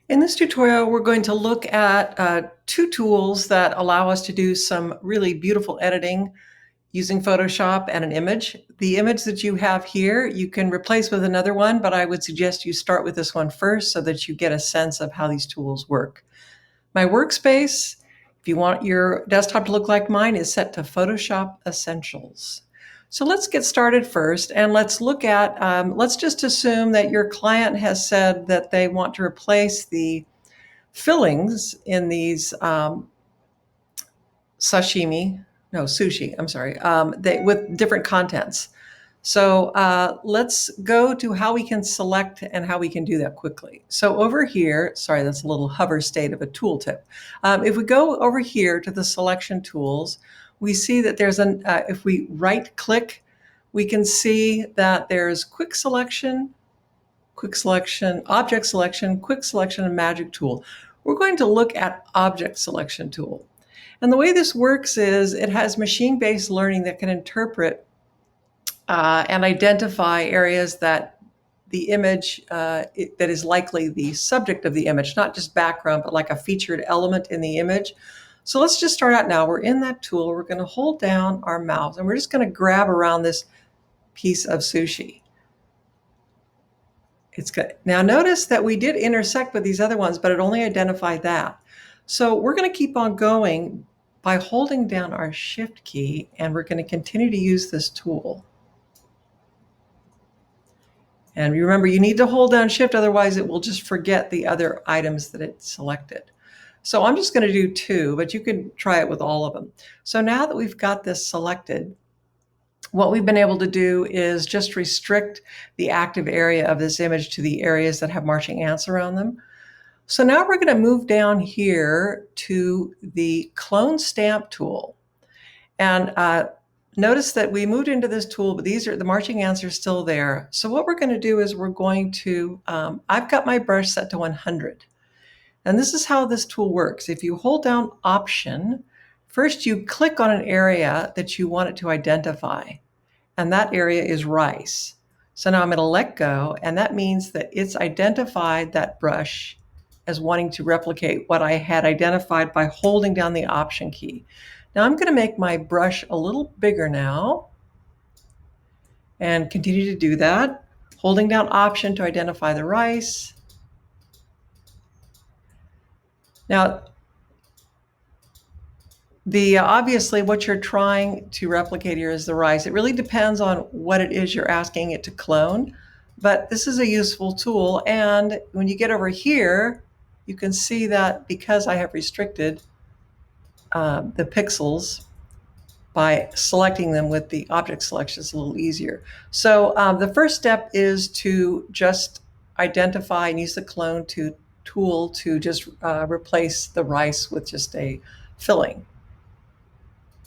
In this tutorial, we're going to look at two tools that allow us to do some really beautiful editing using Photoshop and an image. The image that you have here, you can replace with another one, but I would suggest you start with this one first so that you get a sense of how these tools work. My workspace, if you want your desktop to look like mine, is set to Photoshop Essentials. So let's get started first, and let's look at, let's just assume that your client has said that they want to replace the fillings in these sushi, I'm sorry, with different contents. So let's go to how we can select and how we can do that quickly. So over here, sorry, that's a little hover state of a tooltip. If we go over here to the selection tools, we see that there's if we right click, we can see that there's quick selection, object selection, quick selection, and magic tool. We're going to look at object selection tool. And the way this works is it has machine-based learning that can interpret and identify areas that the image that is likely the subject of the image, not just background, but like a featured element in the image. So let's just start out now. We're in that tool. We're going to hold down our mouse and we're just going to grab around this piece of sushi. It's good. Now notice that we did intersect with these other ones, but it only identified that. So we're going to keep on going by holding down our Shift key, and we're going to continue to use this tool. And remember, you need to hold down Shift, otherwise it will just forget the other items that it selected. So I'm just going to do two, but you can try it with all of them. So now that we've got this selected, what we've been able to do is just restrict the active area of this image to the areas that have marching ants around them. So now we're going to move down here to the clone stamp tool. And notice that we moved into this tool, but the marching ants are still there. So what we're going to do is we're going to, I've got my brush set to 100. And this is how this tool works. If you hold down Option, first you click on an area that you want it to identify. And that area is rice. So now I'm going to let go, and that means that it's identified that brush as wanting to replicate what I had identified by holding down the Option key. Now I'm going to make my brush a little bigger now and continue to do that, holding down Option to identify the rice. Now, obviously what you're trying to replicate here is the rice. It really depends on what it is you're asking it to clone, but this is a useful tool. And when you get over here, you can see that because I have restricted the pixels by selecting them with the object selection, is a little easier. So the first step is to just identify and use the clone tool to just replace the rice with just a filling.